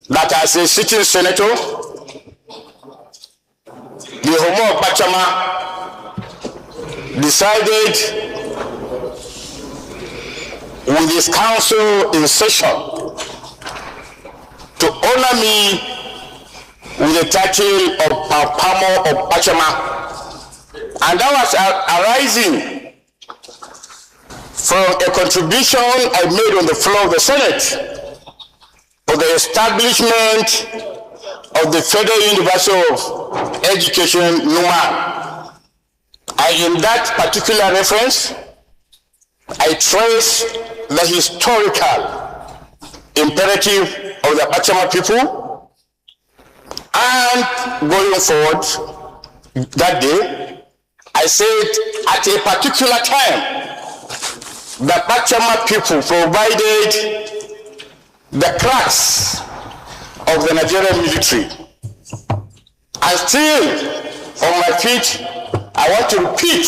that as a sitting senator, the Homo of Bachama decided with his council in session to honor me with the title of Pampamo of Bachama. And that was arising from a contribution I made on the floor of the Senate for the establishment of the Federal University of Education, Numan. And in that particular reference, I trace the historical imperative of the Bachama people, and going forward that day, I said at a particular time, the Bachama people provided the cracks of the Nigerian military. And still on my feet, I want to repeat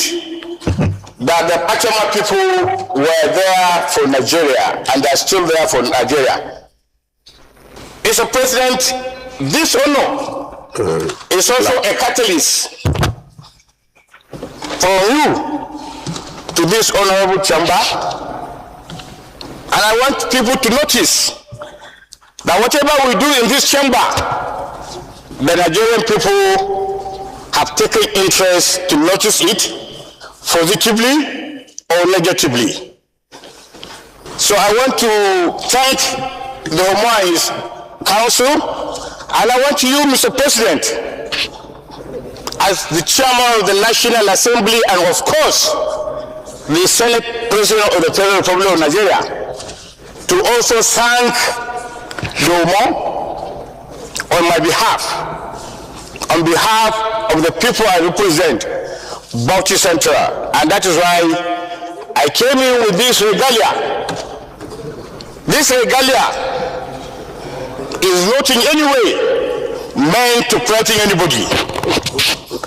that the Bachama people were there for Nigeria and are still there for Nigeria. Mr. President, this honor is also a catalyst for you to this honorable chamber. And I want people to notice that whatever we do in this chamber, the Nigerian people have taken interest to notice it positively or negatively. So I want to thank the Homois Council, and I want you, Mr. President, as the chairman of the National Assembly and of course the Senate President of the Federal Republic of Nigeria, to also thank the Homo on my behalf, on behalf of the people I represent, Bauchi Central. And that is why I came in with this regalia. This regalia is not in any way meant to threaten anybody.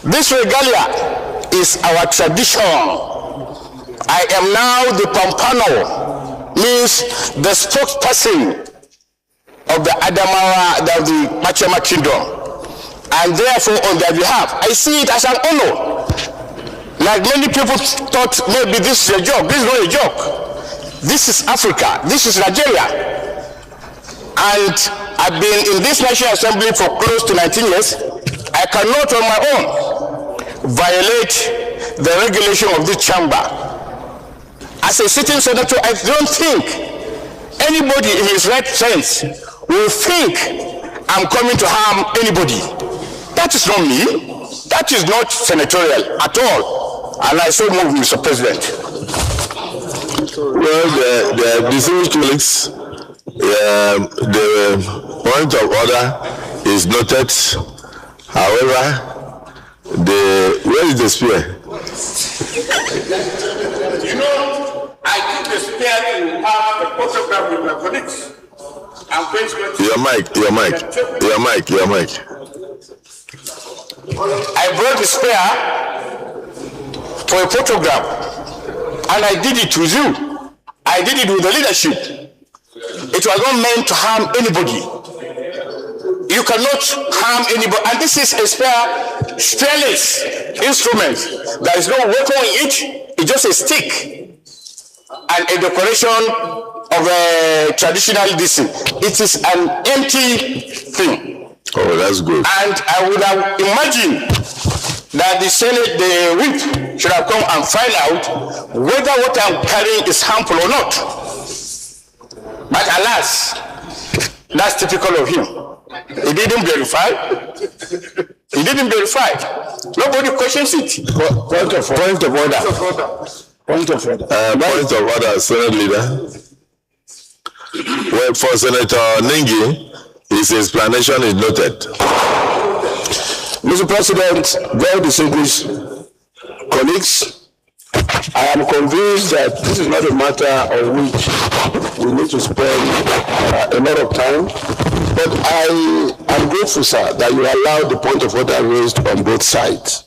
This regalia is our tradition. I am now the Pampano, means the spokesperson of the Adamawa, of the Bachama Kingdom. And therefore, on their behalf, I see it as an honor. Like many people thought maybe this is a joke. This is not a joke. This is Africa. This is Nigeria. And I've been in this National Assembly for close to 19 years. I cannot on my own violate the regulation of this chamber. As a sitting senator, I don't think anybody in his right sense will think I'm coming to harm anybody. That is not me. That is not senatorial at all. And I so move, Mr. President. Well, the distinguished colleagues, the point of order is noted. However, where is the spear? You know, I took the spear to have a photograph with my colleagues. Your mic. I brought the spear for a photograph, and I did it with you. I did it with the leadership. It was not meant to harm anybody. You cannot harm anybody. And this is a spearless instrument. There is no weapon in it. It's just a stick and a decoration of a traditional disc. It is an empty thing. Oh, that's good. And I would have imagined that the Senate, the whip, should have come and find out whether what I'm carrying is harmful or not. But alas, that's typical of him. He didn't verify. Nobody questions it. Point of order. Point of order, Senate Leader. Well, for Senator Ningi, his explanation is noted. Mr. President, very distinguished colleagues, I am convinced that this is not a matter on which we need to spend a lot of time, but I am grateful, sir, that you allowed the point of order raised on both sides.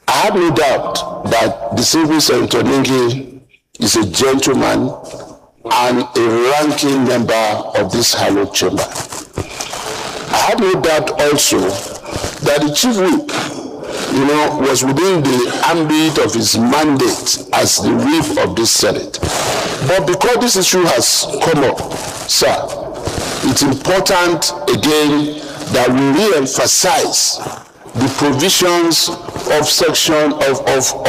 I have no doubt that distinguished Senator Ningi is a gentleman and a ranking member of this hallowed chamber. I had no doubt also that the chief whip, was within the ambit of his mandate as the whip of this Senate. But because this issue has come up, sir, it's important again that we re-emphasize the provisions of section of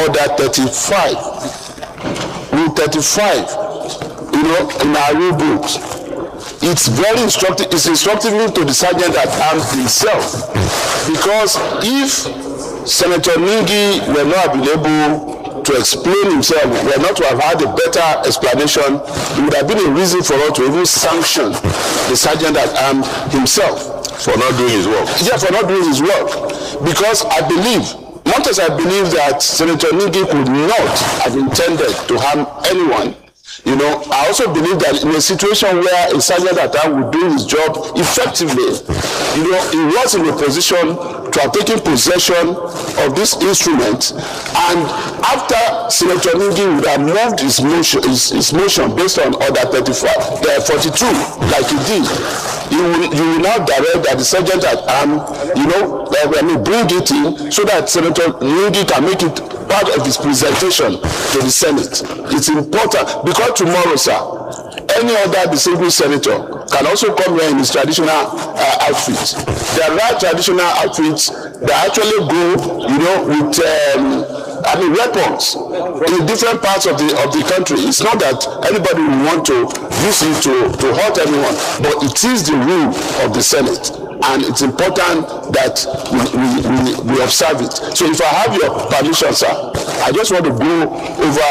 Order 35. Rule 35, in our rule books. It's very instructive. It's instructive to the sergeant at arms himself, because if Senator Ningi were not able to explain himself, were not to have had a better explanation, it would have been a reason for us to even sanction the sergeant at arms himself. For not doing his work. Yeah, for not doing his work. Because I believe that Senator Ningi could not have intended to harm anyone. I also believe that in a situation where a sergeant at arms would do his job effectively, he was in a position to have taken possession of this instrument, and after Senator Ningi would have moved his motion based on Order 42, like he did, you will now direct that the sergeant at arms, bring it in so that Senator Ningi can make it part of his presentation to the Senate. It's important because tomorrow, sir, any other distinguished senator can also come here in his traditional outfits. There are traditional outfits that actually go, with weapons in different parts of the country. It's not that anybody will want to use it to hurt anyone, but it is the rule of the Senate. And it's important that we observe it. So if I have your permission, sir, I just want to go over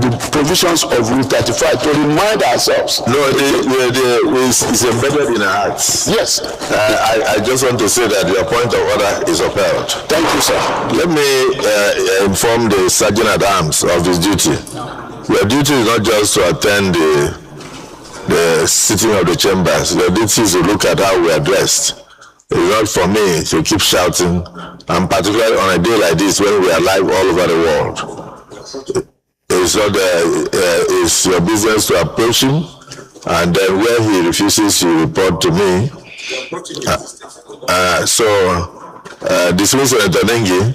the provisions of Rule 35 to remind ourselves. No, it's embedded in our hearts. Yes. I just want to say that your point of order is upheld. Thank you, sir. Let me inform the sergeant at arms of his duty. Your duty is not just to attend the sitting of the chambers. Your duty is to look at how we are dressed. It's not for me to keep shouting, and particularly on a day like this when we are live all over the world. It's your business to approach him, and then where he refuses, you report to me. Dismiss Senator Ningi.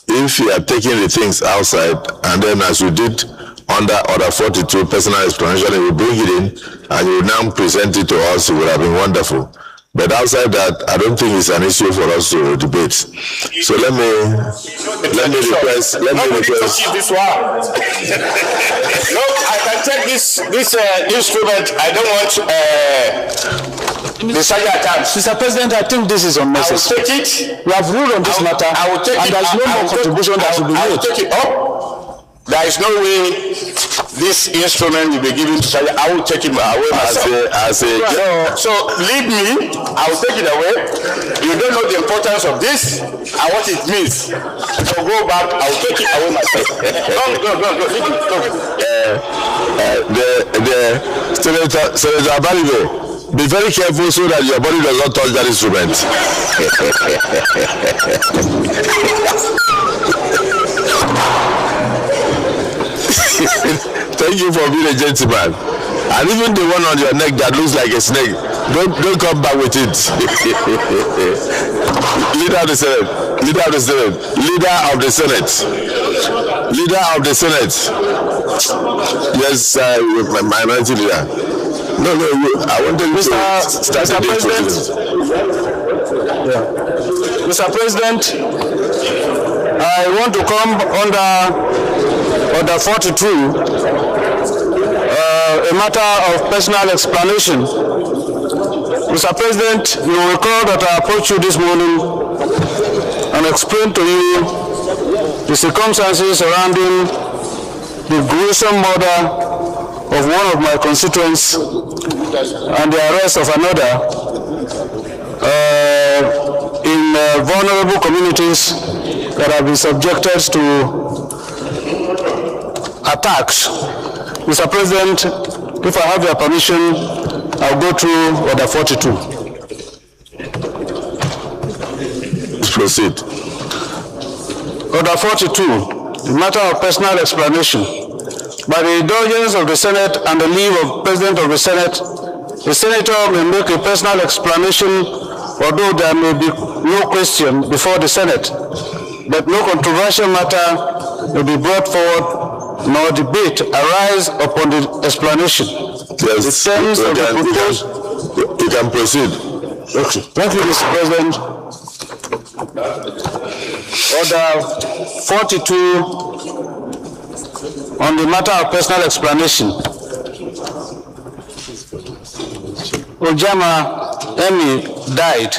If you are taking the things outside, and then as you did under Order 42, personal explanation, you will bring it in, and you will now present it to us, it would have been wonderful. But outside that, I don't think it's an issue for us to debate. So let me request. This one. No, I can take this instrument. I don't want the sergeant at arms. Mr. President, I think this is unnecessary. I will take it. We have ruled on this matter. I will take and it. There's no more contribution that should be made. I will take it up. There is no way this instrument will be given to sergeant. I will take it away myself. So leave me. I will take it away. You don't know the importance of this and what it means. So go back. I will take it away myself. Go. Leave it. Go. Senator Abaribe, be very careful so that your body does not touch that instrument. Thank you for being a gentleman. And even the one on your neck that looks like a snake, don't come back with it. Leader of the Senate. Yes, my minority leader. No, I wanted to start Mr. President. Mr. President, I want to come under Order 42, a matter of personal explanation. Mr. President, you will recall that I approached you this morning and explained to you the circumstances surrounding the gruesome murder of one of my constituents and the arrest of another in vulnerable communities that have been subjected to attacks. Mr. President, if I have your permission, I'll go through Order 42. Proceed. Order 42, the matter of personal explanation. By the indulgence of the Senate and the leave of President of the Senate, the Senator may make a personal explanation although there may be no question before the Senate, but no controversial matter will be brought forward nor debate arise upon the explanation. Yes, the terms of the proposed... You can proceed. Okay. Thank you, Mr. President. Order 42 on the matter of personal explanation. Ojama Emi died.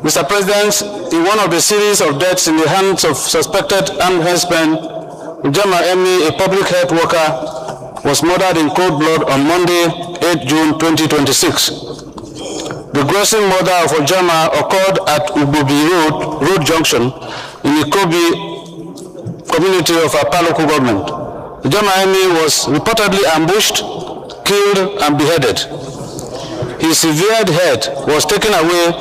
Mr. President, in one of the series of deaths in the hands of suspected armed herdsmen, Ojama Emi, a public health worker, was murdered in cold blood on Monday, 8 June 2026. The gruesome murder of Ojama occurred at Ubobi Road Junction in the Ikobi community of Apa local government. Ojama Emi was reportedly ambushed, killed, and beheaded. His severed head was taken away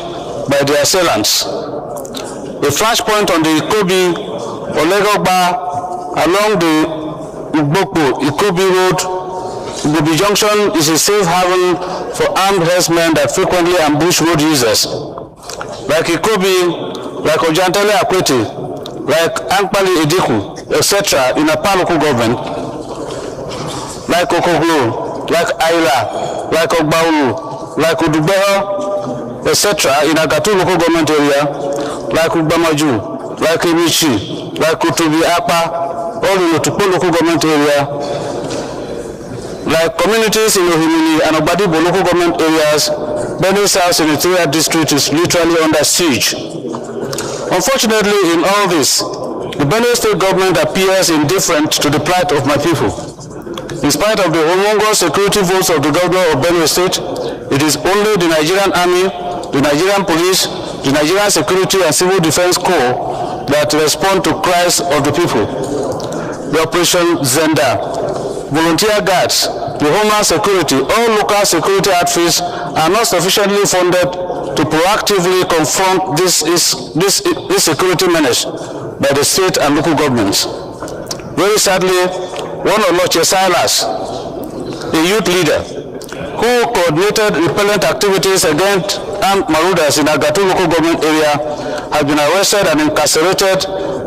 by the assailants. A flashpoint on the Ikobi-Olegogba along the Ikobi Road, Ubobi Junction is a safe haven for armed herdsmen that frequently ambush road users. Like Ikobi, like Ojantele Akwete, like Ankpali Ediku, etc. in Apa local government, like Okoglo, like Aila, like Ogbaulu, like Udubeho, etc. in Agatu local government area, like Ugbamaju, like Emichi, like Utubi Apa, all in the Otukpo local government area, like communities in Ohimini and Obadibo local government areas. Benue South Senatorial District is literally under siege. Unfortunately, in all this, the Benue State government appears indifferent to the plight of my people. In spite of the humongous security votes of the governor of Benue State, it is only the Nigerian Army, the Nigerian Police, the Nigerian Security and Civil Defense Corps that respond to cries of the people. The Operation Zenda, volunteer guards, the Homeland Security, all local security outfits are not sufficiently funded to proactively confront this security menace by the state and local governments. Very sadly, one of Oloche Silas, a youth leader, who coordinated repellent activities against armed marauders in Agatu local government area, has been arrested and incarcerated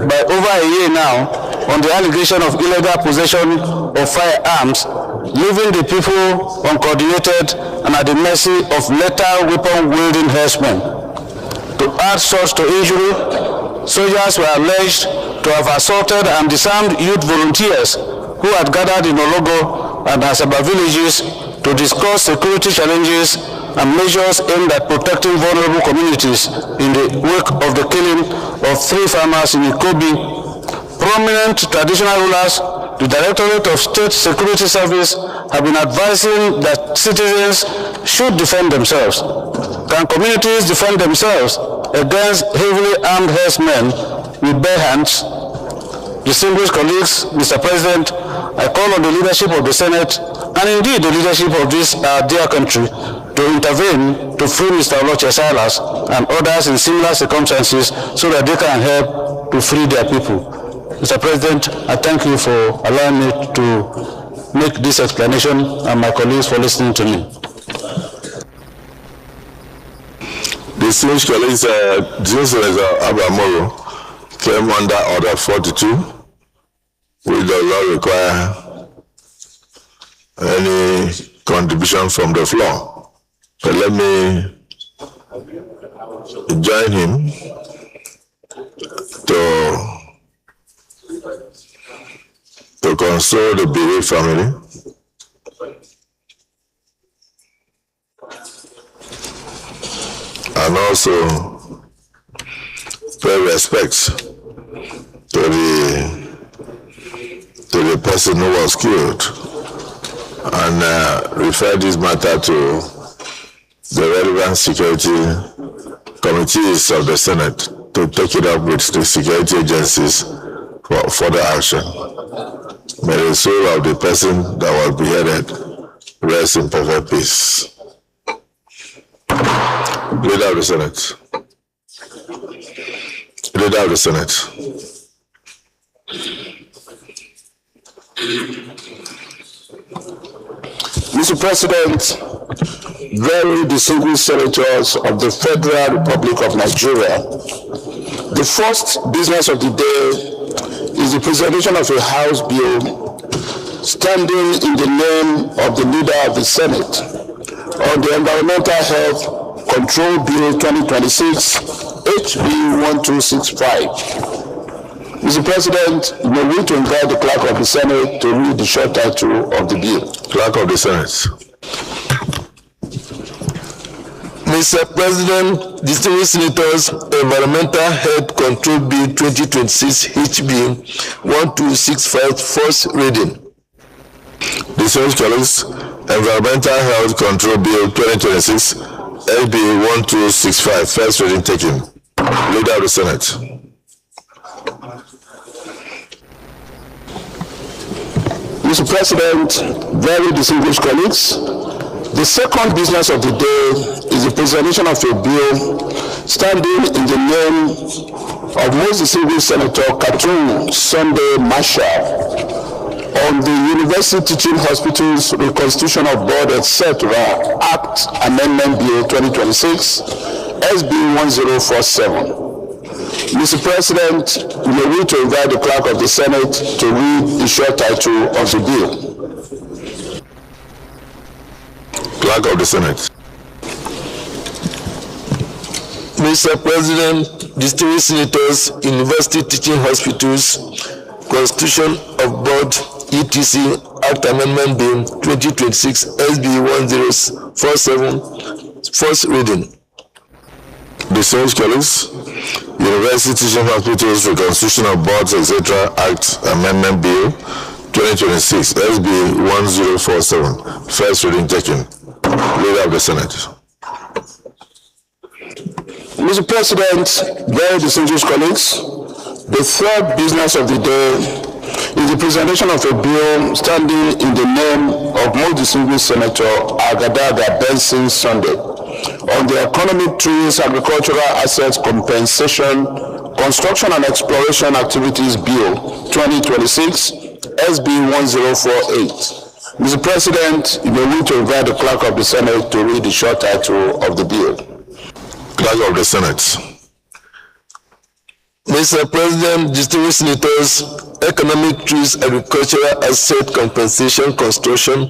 by over a year now on the allegation of illegal possession of firearms, leaving the people uncoordinated and at the mercy of lethal weapon-wielding herdsmen. To add salt to injury, soldiers were alleged to have assaulted and disarmed youth volunteers who had gathered in Ologo and Asaba villages to discuss security challenges and measures aimed at protecting vulnerable communities in the wake of the killing of 3 farmers in Ikobi. Prominent traditional rulers, the Directorate of State Security Service, have been advising that citizens should defend themselves. Can communities defend themselves against heavily armed herdsmen with bare hands? Distinguished colleagues, Mr. President, I call on the leadership of the Senate and indeed the leadership of this dear country to intervene to free Mr. Oloche Silas and others in similar circumstances so that they can help to free their people. Mr. President, I thank you for allowing me to make this explanation and my colleagues for listening to me. Distinguished colleagues, Senator Abba-Moro came under Order 42, which does not require any contribution from the floor. But let me join him to console the bereaved family and also pay respects to the person who was killed and refer this matter to the relevant security committees of the Senate to take it up with the security agencies for further action. May the soul of the person that was beheaded rest in perfect peace. Leader of the Senate. Leader of the Senate. Mr. President, very distinguished senators of the Federal Republic of Nigeria, the first business of the day is the presentation of a House bill standing in the name of the leader of the Senate on the Environmental Health Control Bill 2026, HB 1265. Mr. President, may we to invite the Clerk of the Senate to read the short title of the bill. Clerk of the Senate. Mr. President, distinguished senators, Environmental Health Control Bill 2026 HB 1265, first reading. Distinguished colleagues, Environmental Health Control Bill 2026 HB 1265, first reading taken. Leader of the Senate. Mr. President, very distinguished colleagues, the second business of the day is the presentation of a bill standing in the name of most distinguished Senator Katung Sunday Marshall on the University Teaching Hospitals Reconstitution of Board, etc. Act Amendment Bill 2026, SB 1047. Mr. President, may we to invite the Clerk of the Senate to read the short title of the bill. Clerk of the Senate. Mr. President, distinguished senators, University Teaching Hospitals, Constitution of Board, ETC, Act Amendment Bill 2026, SB 1047, first reading. Distinguished colleagues, University Teaching Hospitals Reconstitution of Boards, etc. Act Amendment Bill 2026, SB 1047, first reading taken. Leader of the Senate. Mr. President, very distinguished colleagues, the third business of the day is the presentation of a bill standing in the name of most distinguished Senator Agadaga Benson Sunday on the Economic Trees Agricultural Assets Compensation, Construction and Exploration Activities Bill 2026, SB 1048. Mr. President, you may need to invite the Clerk of the Senate to read the short title of the bill. Clerk of the Senate. Mr. President, distinguished senators, Economic Trees Agricultural Asset Compensation, Construction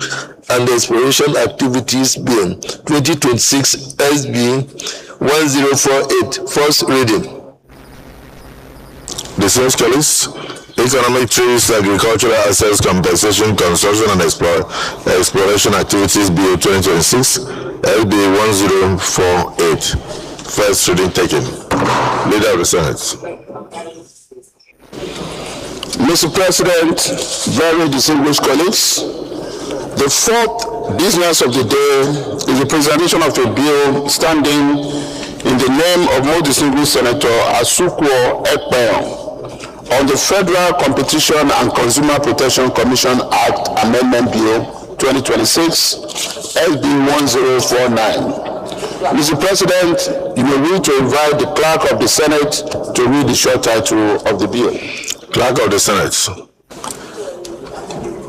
and Exploration Activities Bill 2026, SB 1048, first reading. Distinguished colleagues, Economic Trees Agricultural Assets Compensation, Construction and Exploration Activities Bill 2026, LB 1048, first reading taken. Leader of the Senate. Mr. President, very distinguished colleagues, the fourth business of the day is the presentation of a bill standing in the name of most distinguished Senator Asukwo Ekpeon on the Federal Competition and Consumer Protection Commission Act Amendment Bill 2026, SB 1049. Mr. President, you may need to invite the Clerk of the Senate to read the short title of the bill. Clerk of the Senate.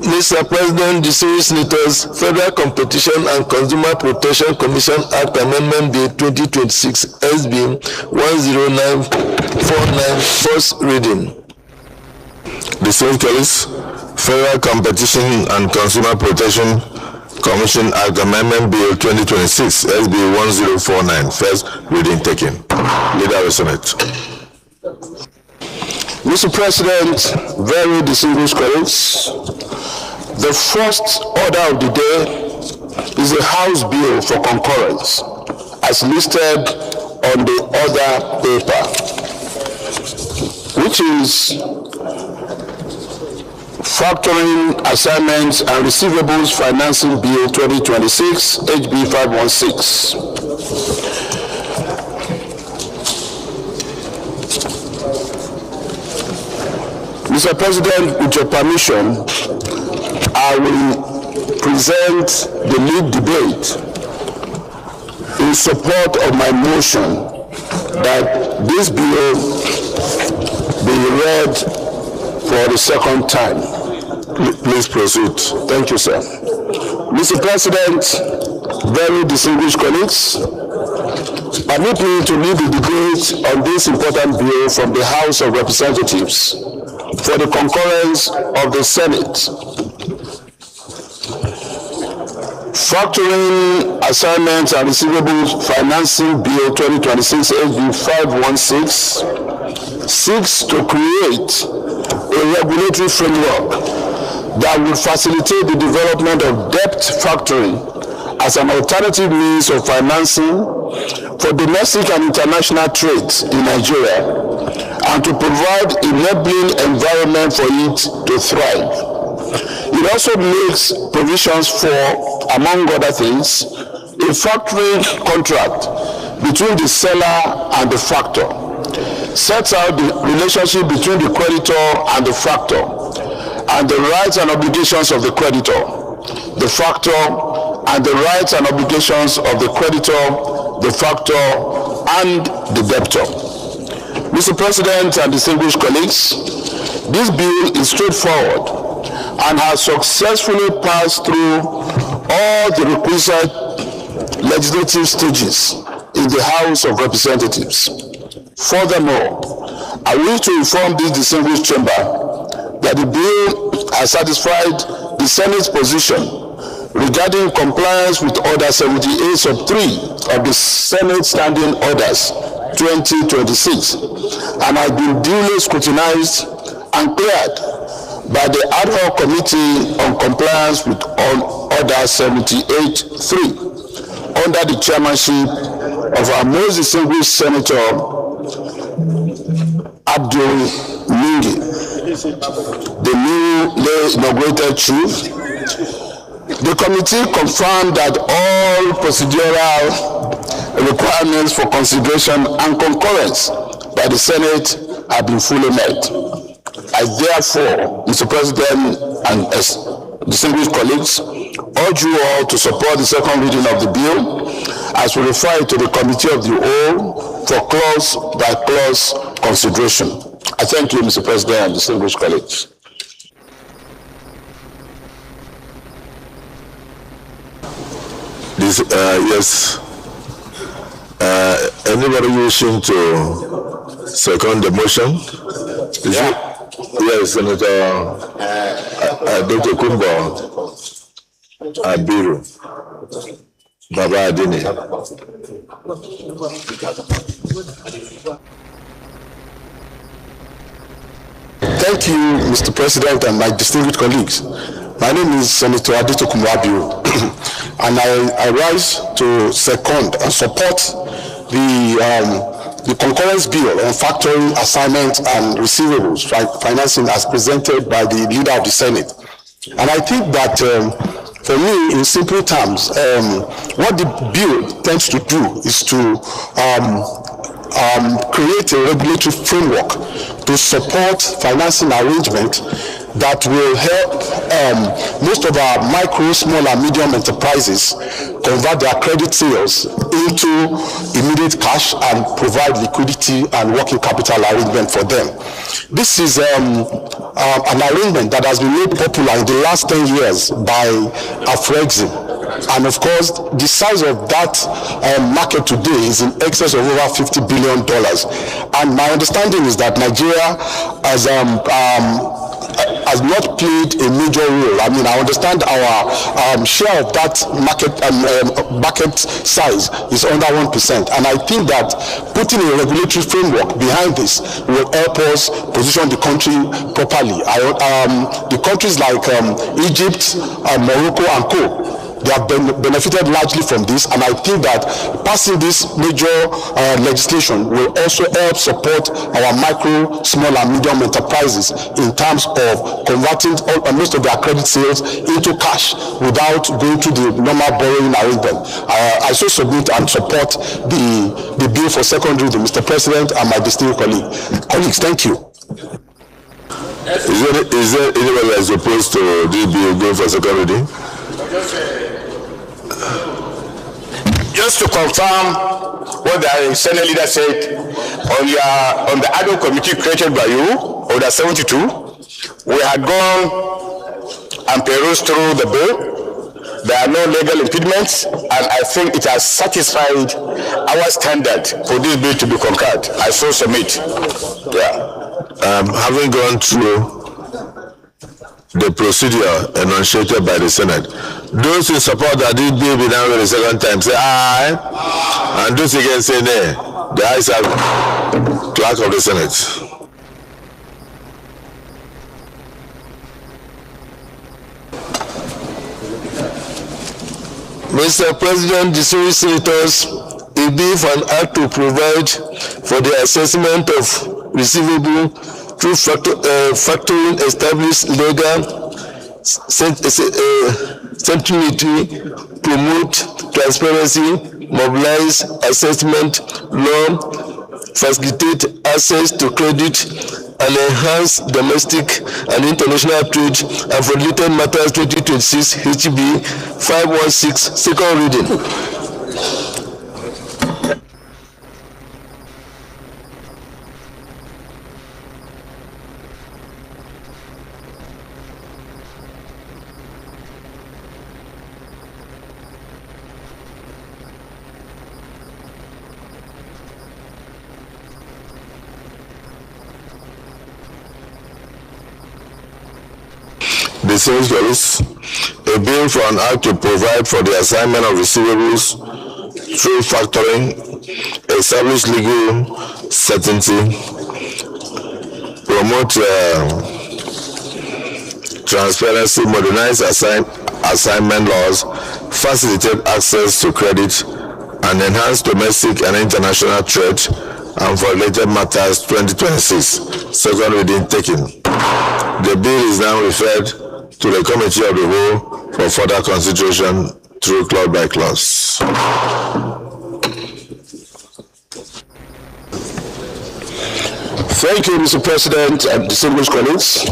Mr. President, distinguished senators, Federal Competition and Consumer Protection Commission Act Amendment Bill 2026, SB 10949, first reading. Distinguished colleagues, Federal Competition and Consumer Protection Commission Act Amendment Bill 2026, SB 1049, first reading taken. Leader of the Senate. Mr. President, very distinguished colleagues, the first order of the day is a House bill for concurrence, as listed on the other paper, which is Factoring Assignments and Receivables Financing Bill 2026, HB 516. Mr. President, with your permission, I will present the lead debate in support of my motion that this bill be read for the second time. Please proceed. Thank you, sir. Mr. President, very distinguished colleagues, permit me to lead the debate on this important bill from the House of Representatives for the concurrence of the Senate. Factoring Assignments and Receivables Financing Bill 2026 HB 516 seeks to create a regulatory framework that will facilitate the development of debt factoring as an alternative means of financing for domestic and international trade in Nigeria, and to provide enabling environment for it to thrive. It also makes provisions for, among other things, a factoring contract between the seller and the factor, sets out the relationship between the creditor and the factor, and the rights and obligations of the creditor, the factor, and the rights and obligations of the creditor, the factor, and the debtor. Mr. President and distinguished colleagues, this bill is straightforward and has successfully passed through all the requisite legislative stages in the House of Representatives. Furthermore, I wish to inform this distinguished chamber that the bill has satisfied the Senate's position regarding compliance with Order 78 sub 3 of the Senate Standing Orders 2026 and has been duly scrutinized and cleared by the Ad hoc Committee on Compliance with Order 78-3 under the chairmanship of our most distinguished Senator Abdul Mingi, the newly inaugurated chief. The committee confirmed that all procedural requirements for consideration and concurrence by the Senate have been fully met. I therefore, Mr. President and distinguished colleagues, urge you all to support the second reading of the bill as we refer it to the Committee of the Whole for clause-by-clause consideration. I thank you, Mr. President and distinguished colleagues. Yes. Anybody wishing to second the motion? Yes, Senator Dr. Kumbo Abiru Baba Adini. Thank you, Mr. President and my distinguished colleagues. My name is Senator Adito Kumwabiu, and I rise to second and support the concurrence bill on factoring assignments and receivables financing as presented by the leader of the Senate. And I think that for me, in simple terms, what the bill tends to do is to create a regulatory framework to support financing arrangement that will help most of our micro, small, and medium enterprises convert their credit sales into immediate cash and provide liquidity and working capital arrangement for them. This is an arrangement that has been made popular in the last 10 years by Afrexim. And of course, the size of that market today is in excess of over $50 billion. And my understanding is that Nigeria has not played a major role. I mean, I understand our share of that market size is under 1%. And I think that putting a regulatory framework behind this will help us position the country properly. The countries like Egypt, Morocco, and co, they have benefited largely from this, and I think that passing this major legislation will also help support our micro, small, and medium enterprises in terms of converting most of their credit sales into cash without going to the normal borrowing arrangement. I so submit and support the bill for second reading, Mr. President, and my distinguished colleagues. Thank you. Is there anybody that is opposed to the bill going for second reading? Just to confirm what the Senate leader said, on the ad hoc committee created by you, Order 72, we had gone and perused through the bill, there are no legal impediments, and I think it has satisfied our standard for this bill to be concurred. I so submit. Having gone through the procedure enunciated by the Senate, those who support that this bill be now the second time say aye, and those against say nay. The ayes have Clerk of the Senate. Mr. President, distinguished senators, a bill for an act to provide for the assessment of receivable through factoring established legal certainty, promote transparency, mobilize assessment law, facilitate access to credit, and enhance domestic and international trade, and for related matters 2026 HB 516, second reading. The same is a bill for an act to provide for the assignment of receivables through factoring, establish legal certainty, promote transparency, modernize assignment laws, facilitate access to credit, and enhance domestic and international trade, and for related matters 2026. Second reading taken. The bill is now referred to the Committee of the Whole for further consideration through clause by clause. Thank you, Mr. President and distinguished colleagues.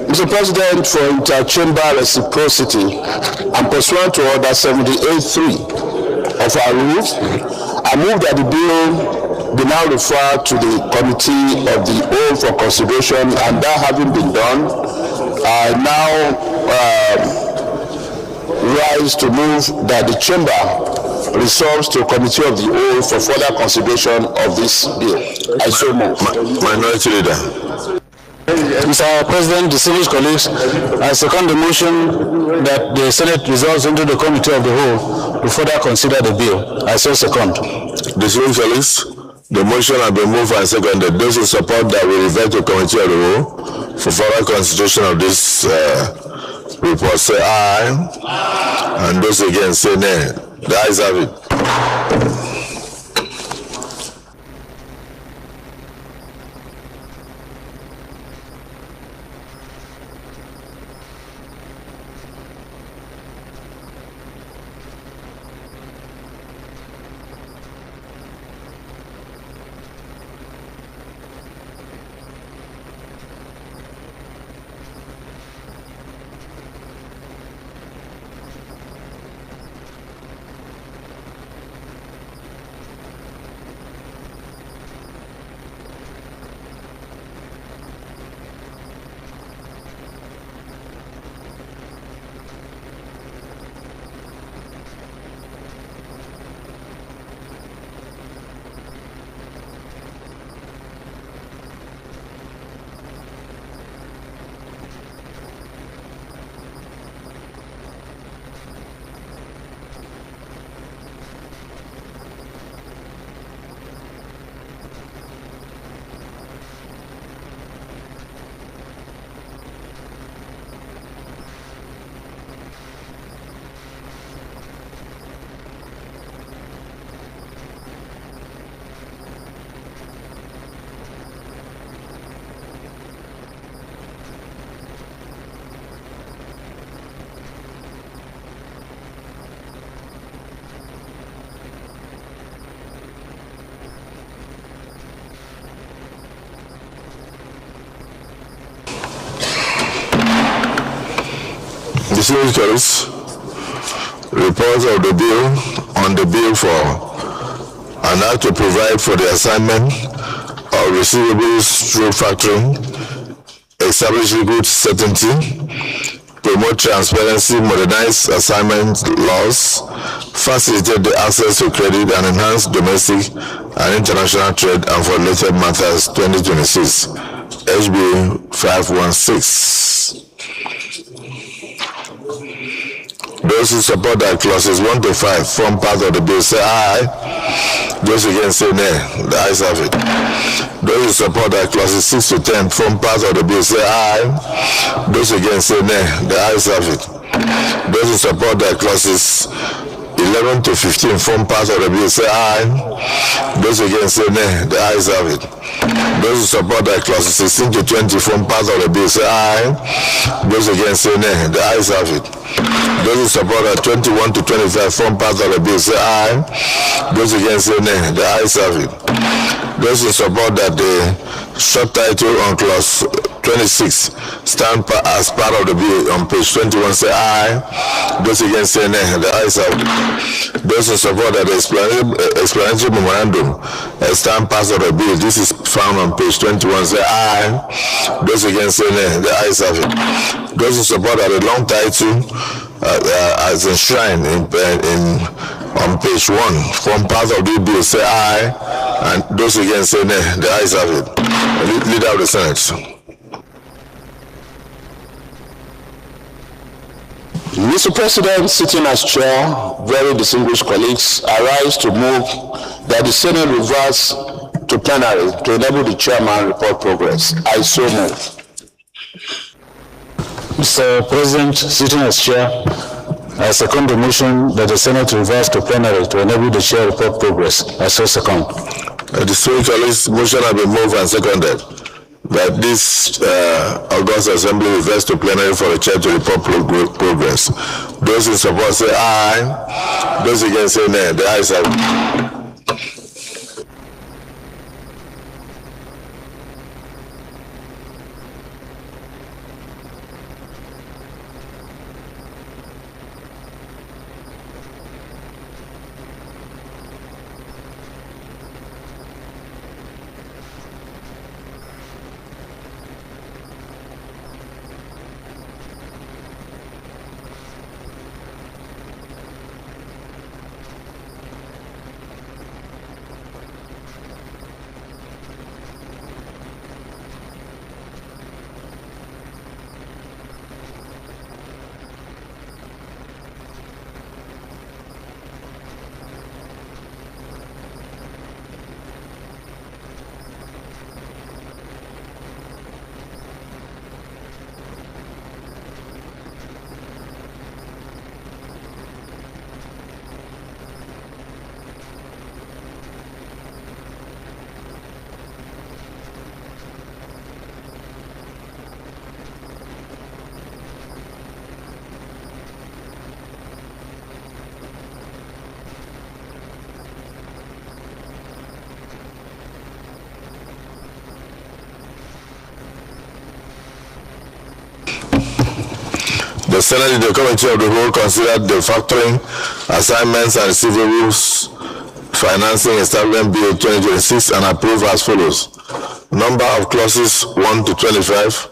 Mr. President, for interchamber reciprocity and pursuant to Order 78.3 of our rules, I move that the bill be now referred to the Committee of the Whole for consideration, and that having been done, I now rise to move that the Chamber resolves to Committee of the Whole for further consideration of this bill. I so move. Minority Leader. Mr. President, distinguished colleagues, I second the motion that the Senate resolves into the Committee of the Whole to further consider the bill. I so second. Distinguished colleagues, the motion has been moved and seconded. Those who support that will refer to Committee of the Whole for further consideration of this report say aye, and those against say nay. The ayes have it. Distinguished colleagues, report of the bill on the bill for an act to provide for the assignment of receivables through factoring, establish legal certainty, promote transparency, modernize assignment laws, facilitate the access to credit, and enhance domestic and international trade, and for related matters 2026, HB 516. Those who support that clauses 1 to 5 form part of the bill say aye. Those against say nay. The ayes have it. Those who support that clauses 6 to 10 form part of the bill say aye. Those against say nay. The ayes have it. Those who support that clauses 11 to 15 form part of the bill say aye. Those against say nay. The ayes have it. Those who support that clauses 16 to 20 form part of the bill say aye. Those against say nay. The ayes have it. Those who support that 21 to 25 form part of the bill say aye. Those against say nay. The ayes have it. Those who support that the short title on clause 26 stand as part of the bill on page 21 say aye. Those against say nay. The ayes have it. Those who support that the explanatory memorandum stand part of the bill, this is found on page 21 say aye. Those against say nay. The ayes have it. Those who support that the long title as enshrined on page 1 from part of the bill say aye, and those against say nay. The ayes have it. Leader of the Senate. Mr. President, sitting as chair, very distinguished colleagues, I rise to move that the Senate reverse to plenary to enable the chairman report progress. I so move. Mr. President, sitting as chair, I second the motion that the Senate reverse to plenary to enable the chair report progress. I so second. The distinguished colleagues, motion has been moved and seconded that this August Assembly reverse to plenary for the chair to report progress. Those in support say aye. Those against say nay. The ayes have it. The Senate in the Committee of the Whole considered the factoring, assignments, and receivables financing establishment bill 2026 and approved as follows. Number of clauses 1 to 25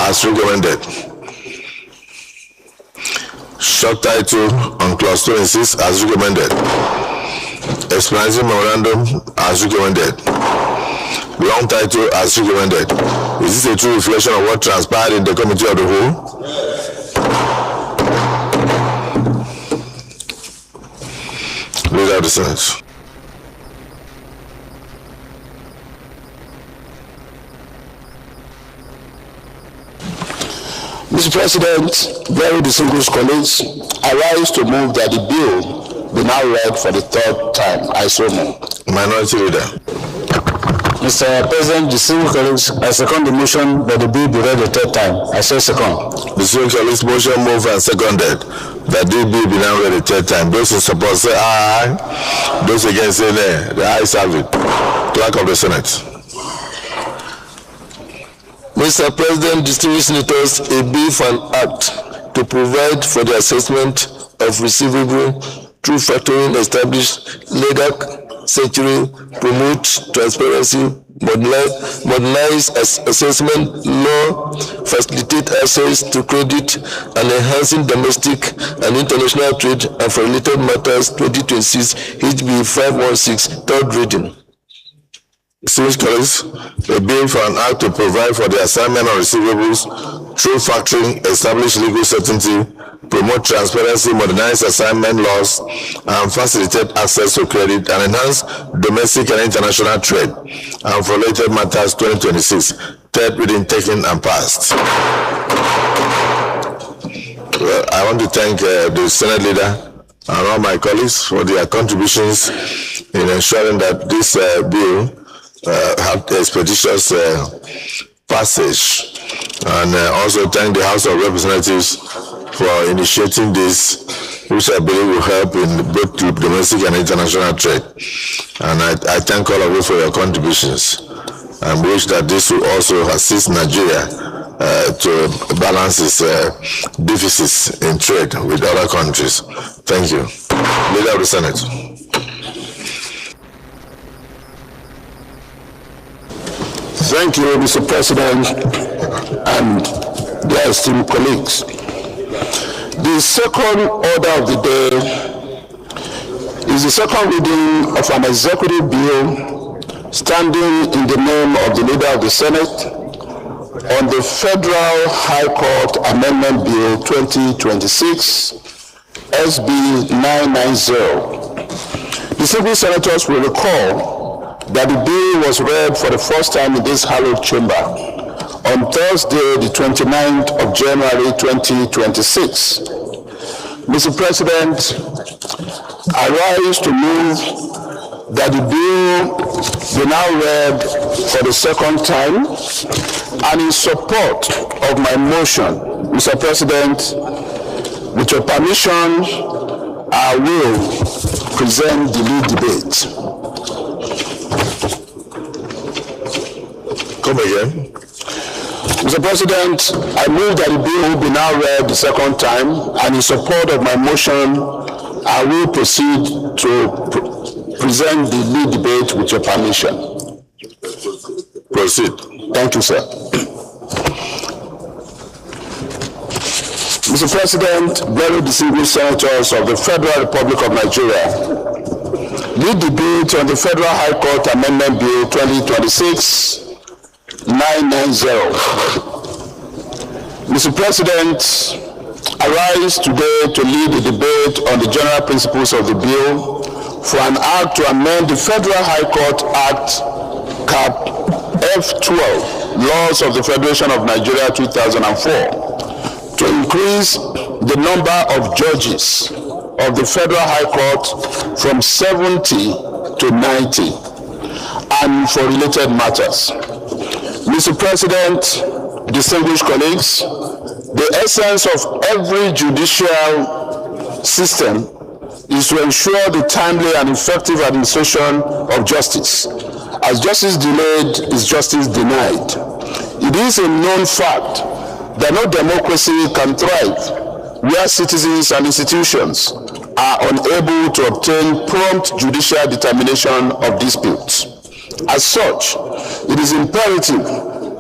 as recommended. Short title on clause 26 as recommended. Explanatory memorandum as recommended. Long title as recommended. Is this a true reflection of what transpired in the Committee of the Whole? Leader of the Senate. Mr. President, very distinguished colleagues, I rise to move that the bill be now read for the third time. I so move. Minority Leader. Mr. President, distinguished colleagues, I second the motion that the bill be read the third time. I so second. Distinguished colleagues, motion moved and seconded that this bill be now read the third time. Those in support say aye. Those against say nay. The ayes have it. Clerk of the Senate. Mr. President, distinguished senators, a bill for an act to provide for the assessment of receivable through factoring, establish legal century, promote transparency, modernize assessment law, facilitate access to credit, and enhancing domestic and international trade, and for related matters 2026 HB 516, third reading. Distinguished colleagues, a bill for an act to provide for the assignment of receivables through factoring, establish legal certainty, promote transparency, modernize assignment laws, and facilitate access to credit, and enhance domestic and international trade, and for related matters 2026, third reading taken and passed. Well, I want to thank the Senate leader and all my colleagues for their contributions in ensuring that this bill had expeditious passage, and also thank the House of Representatives for initiating this, which I believe will help in both domestic and international trade. And I thank all of you for your contributions, and wish that this will also assist Nigeria to balance its deficits in trade with other countries. Thank you. Leader of the Senate. Thank you, Mr. President, and dear esteemed colleagues. The second order of the day is the second reading of an executive bill standing in the name of the leader of the Senate on the Federal High Court Amendment Bill 2026, SB 990. Distinguished senators will recall that the bill was read for the first time in this hallowed chamber on Thursday, the 29th of January 2026. Mr. President, I rise to move that the bill be now read for the second time, and in support of my motion, Mr. President, with your permission, I will present the lead debate. Come again. Mr. President, I move that the bill will be now read the second time, and in support of my motion, I will proceed to present the lead debate with your permission. Proceed. Thank you, sir. Mr. President, very distinguished senators of the Federal Republic of Nigeria, lead debate on the Federal High Court Amendment Bill 2026 990. Mr. President, I rise today to lead the debate on the general principles of the bill for an act to amend the Federal High Court Act Cap F12, Laws of the Federation of Nigeria 2004, to increase the number of judges of the Federal High Court from 70 to 90, and for related matters. Mr. President, distinguished colleagues, the essence of every judicial system is to ensure the timely and effective administration of justice. As justice delayed is justice denied. It is a known fact that no democracy can thrive where citizens and institutions are unable to obtain prompt judicial determination of disputes. As such, it is imperative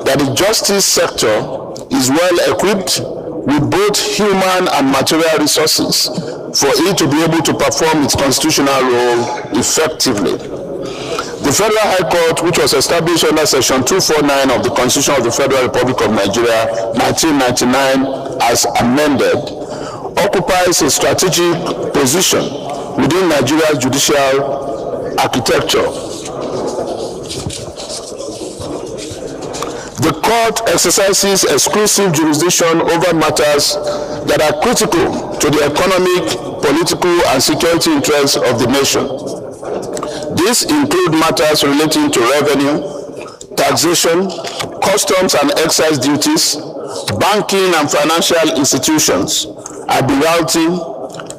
that the justice sector is well equipped with both human and material resources for it to be able to perform its constitutional role effectively. The Federal High Court, which was established under Section 249 of the Constitution of the Federal Republic of Nigeria, 1999, as amended, occupies a strategic position within Nigeria's judicial architecture. The court exercises exclusive jurisdiction over matters that are critical to the economic, political, and security interests of the nation. These include matters relating to revenue, taxation, customs and excise duties, banking and financial institutions, admiralty,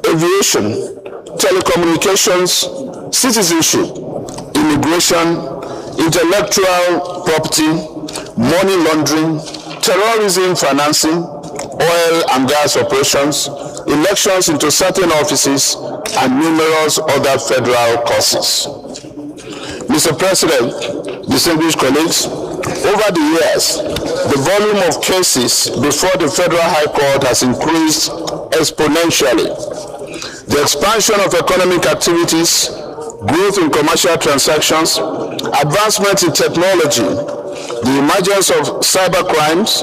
aviation, telecommunications, citizenship, immigration, intellectual property, money laundering, terrorism financing, oil and gas operations, elections into certain offices, and numerous other federal causes. Mr. President, distinguished colleagues, over the years, the volume of cases before the Federal High Court has increased exponentially. The expansion of economic activities, growth in commercial transactions, advancement in technology, the emergence of cyber crimes,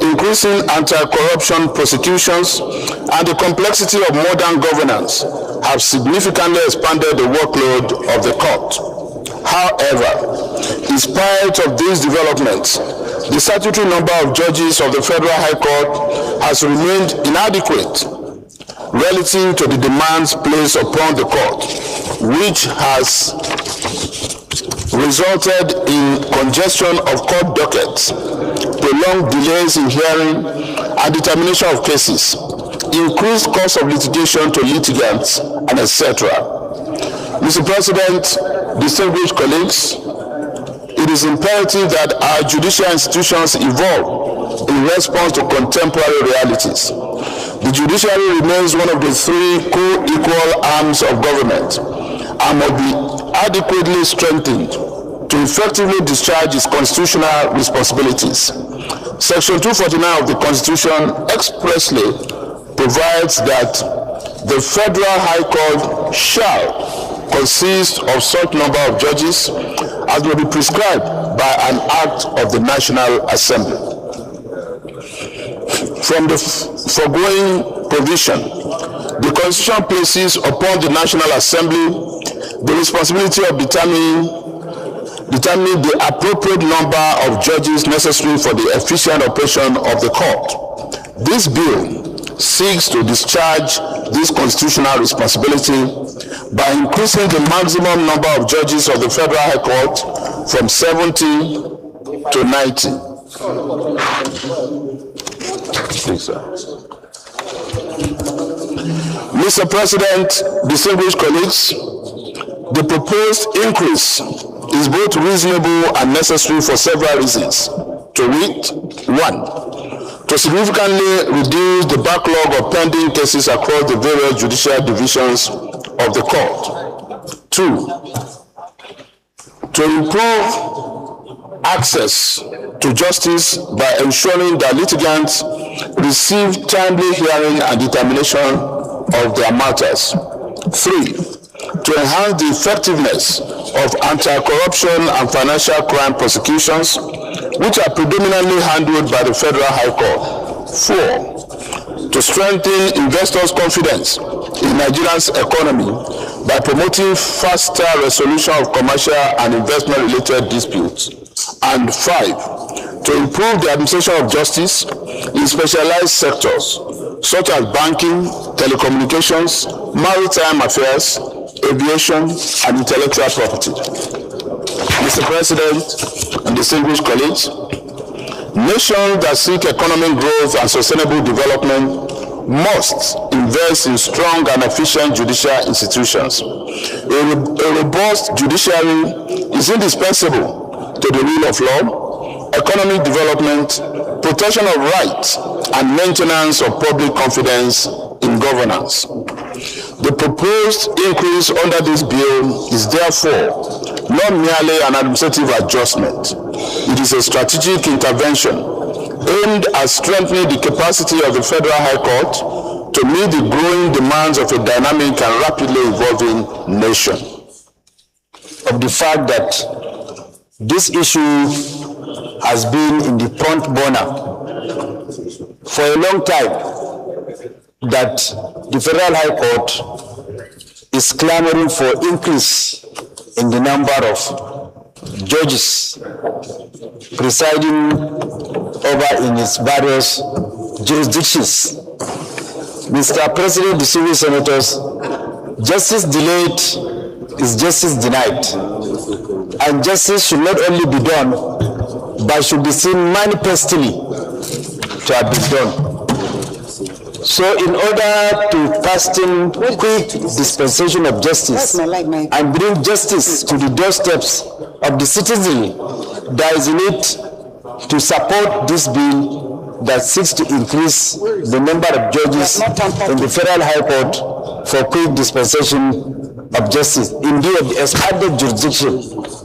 increasing anti-corruption prosecutions, and the complexity of modern governance have significantly expanded the workload of the court. However, in spite of these developments, the statutory number of judges of the Federal High Court has remained inadequate relative to the demands placed upon the court, which has resulted in congestion of court dockets, prolonged delays in hearing and determination of cases, increased cost of litigation to litigants, and etc. Mr. President, distinguished colleagues, it is imperative that our judicial institutions evolve in response to contemporary realities. The judiciary remains one of the three co-equal arms of government and must be adequately strengthened to effectively discharge its constitutional responsibilities. Section 249 of the Constitution expressly provides that the Federal High Court shall consist of such number of judges as will be prescribed by an act of the National Assembly. From the foregoing provision, the Constitution places upon the National Assembly the responsibility of determining the appropriate number of judges necessary for the efficient operation of the court. This bill seeks to discharge this constitutional responsibility by increasing the maximum number of judges of the Federal High Court from 70 to 90. Mr. President, distinguished colleagues, the proposed increase is both reasonable and necessary for several reasons. To wit, 1, to significantly reduce the backlog of pending cases across the various judicial divisions of the court. 2, to improve access to justice by ensuring that litigants receive timely hearing and determination of their matters. 3, to enhance the effectiveness of anti-corruption and financial crime prosecutions, which are predominantly handled by the Federal High Court. 4, to strengthen investors' confidence in Nigeria's economy by promoting faster resolution of commercial and investment-related disputes. And 5, to improve the administration of justice in specialized sectors such as banking, telecommunications, maritime affairs, aviation, and intellectual property. Mr. President and distinguished colleagues, nations that seek economic growth and sustainable development must invest in strong and efficient judicial institutions. A robust judiciary is indispensable to the rule of law, economic development, protection of rights, and maintenance of public confidence in governance. The proposed increase under this bill is therefore not merely an administrative adjustment. It is a strategic intervention aimed at strengthening the capacity of the Federal High Court to meet the growing demands of a dynamic and rapidly evolving nation. Of the fact that this issue has been in the front burner for a long time, that the Federal High Court is clamoring for increase in the number of judges presiding over in its various jurisdictions. Mr. President, distinguished senators, justice delayed is justice denied. And justice should not only be done, but should be seen manifestly to have been done. So in order to fasten quick dispensation of justice and bring justice to the doorsteps of the citizenry, there is a need to support this bill that seeks to increase the number of judges in the Federal High Court for quick dispensation of justice in view of the expanded jurisdiction,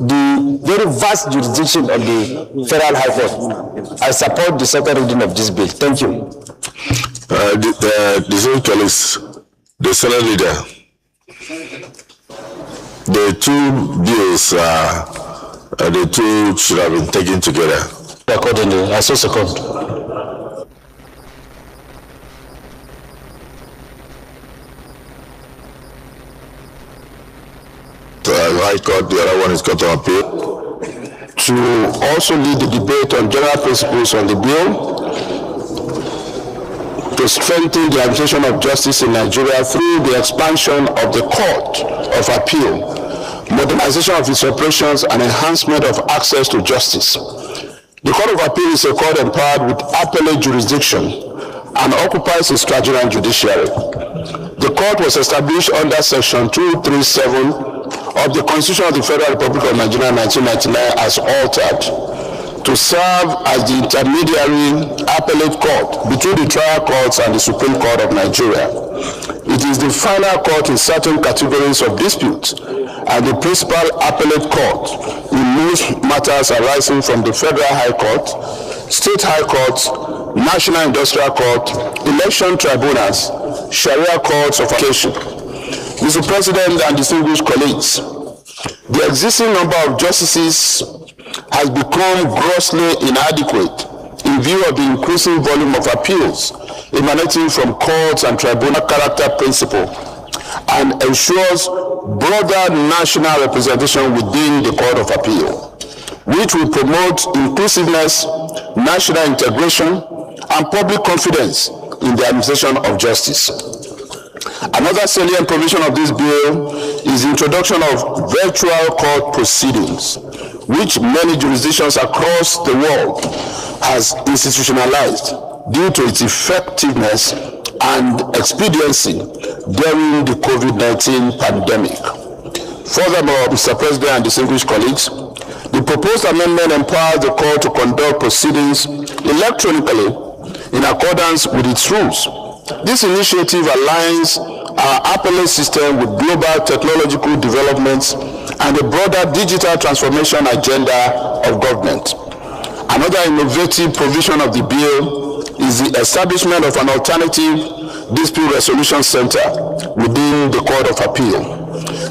the very vast jurisdiction of the Federal High Court. I support the second reading of this bill. Thank you. The colleagues, the Senate leader, the two bills, the two should have been taken together. Accordingly, I so second. High Court, the other one is Court of Appeal. To also lead the debate on general principles on the bill, to strengthen the administration of justice in Nigeria through the expansion of the Court of Appeal, modernization of its operations, and enhancement of access to justice. The Court of Appeal is a court empowered with appellate jurisdiction and occupies a statutory judiciary. The court was established under Section 237 of the Constitution of the Federal Republic of Nigeria 1999 as altered, to serve as the intermediary appellate court between the trial courts and the Supreme Court of Nigeria. It is the final court in certain categories of disputes and the principal appellate court in most matters arising from the Federal High Court, State High Courts, National Industrial Court, election tribunals, Sharia courts of application. Mr. President and distinguished colleagues, the existing number of justices has become grossly inadequate in view of the increasing volume of appeals emanating from courts and tribunal character principle, and ensures broader national representation within the Court of Appeal, which will promote inclusiveness, national integration, and public confidence in the administration of justice. Another salient provision of this bill is the introduction of virtual court proceedings, which many jurisdictions across the world has institutionalized due to its effectiveness and expediency during the COVID-19 pandemic. Furthermore, Mr. President and distinguished colleagues, the proposed amendment empowers the court to conduct proceedings electronically in accordance with its rules. This initiative aligns our appellate system with global technological developments and the broader digital transformation agenda of government. Another innovative provision of the bill is the establishment of an alternative dispute resolution center within the Court of Appeal.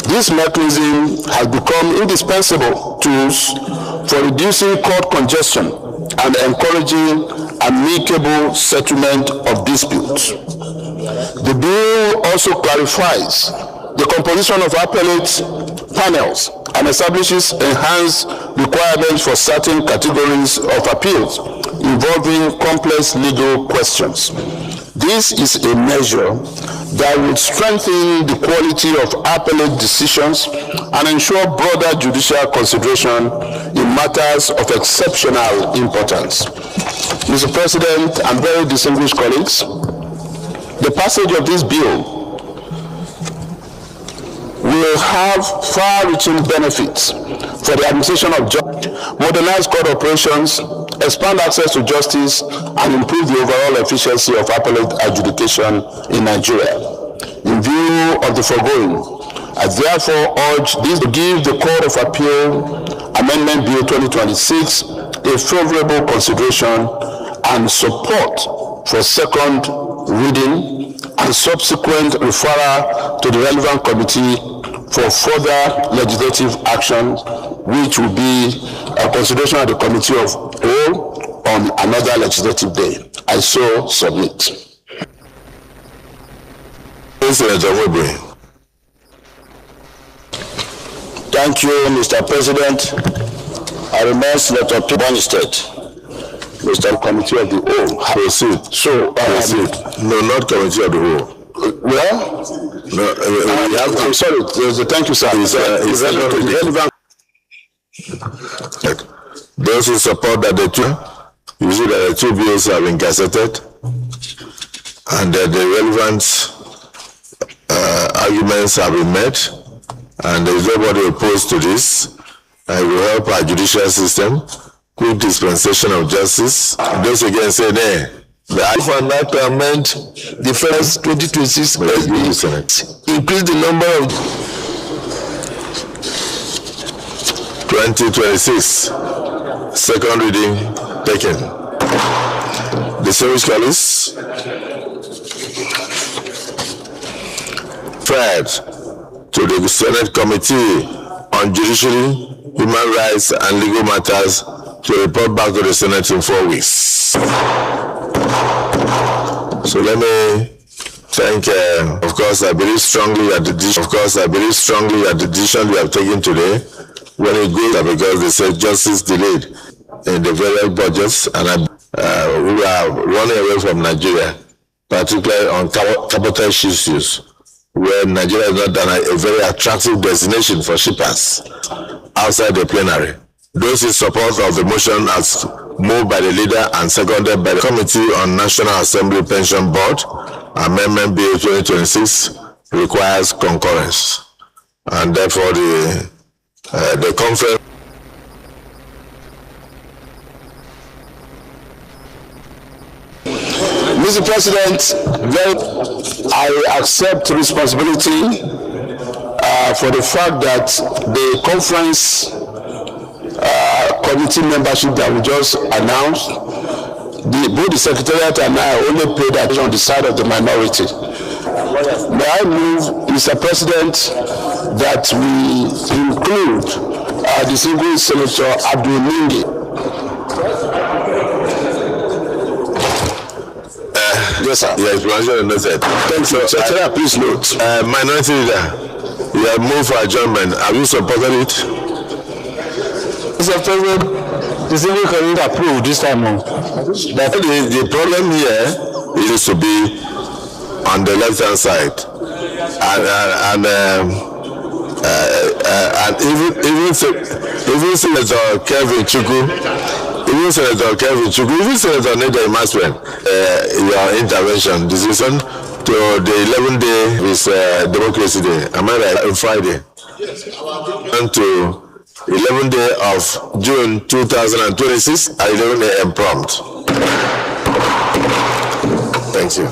This mechanism has become indispensable tools for reducing court congestion and encouraging amicable settlement of disputes. The bill also clarifies the composition of appellate panels and establishes enhanced requirements for certain categories of appeals involving complex legal questions. This is a measure that will strengthen the quality of appellate decisions and ensure broader judicial consideration in matters of exceptional importance. Mr. President and very distinguished colleagues, the passage of this bill will have far-reaching benefits for the administration of justice, modernize court operations, expand access to justice, and improve the overall efficiency of appellate adjudication in Nigeria. In view of the foregoing, I therefore urge this to give the Court of Appeal Amendment Bill 2026 a favorable consideration and support for second reading and subsequent referral to the relevant committee for further legislative action, which will be a consideration of the Committee of Whole on another legislative day. I so submit. Thank you, Mr. President. I remain Senator Pibon State. Mr. Committee of the Whole. Proceed. So, proceed. No, not Committee of the Whole. Well, no, I'm sorry. Thank you, sir. Those who support that you see that the two bills have been gazetted and that the relevant arguments have been met, and there is nobody opposed to this. It will help our judicial system, quick dispensation of justice. Those again say nay. The for that to amend the first 2026 increase the number of 2026. Second reading taken. Distinguished colleagues, referred to the Senate Committee on Judiciary, Human Rights and Legal Matters to report back to the Senate in 4 weeks. So let me thank, of course, I believe strongly at the decision we have taken today when it goes, because they said justice delayed in the various budgets, and we are running away from Nigeria, particularly on cabotage issues, where Nigeria is not a very attractive destination for shippers outside the plenary. Those in support of the motion as moved by the leader and seconded by the Committee on National Assembly Pension Board, Amendment Bill 2026 requires concurrence, and therefore the conference. Mr. President, I accept responsibility for the fact that the conference committee membership that we just announced, both the Secretariat and I only paid attention on the side of the minority. May I move, Mr. President, that we include distinguished Senator Abdul Ningi. Yes, sir. Your explanation is noted. Thank you. Secretary, please note. Minority leader, you have moved for adjournment. Have you supported it? Mr. President, the Senate committee approved this time. The problem here is to be on the left-hand side, and even Senator Kevin Chukwu, even Senator Neda Imaswen, your intervention decision to the 11th day is Democracy Day. Am I right? On Friday. And to 11th day of June 2026 at 11 a.m. prompt. Thank you.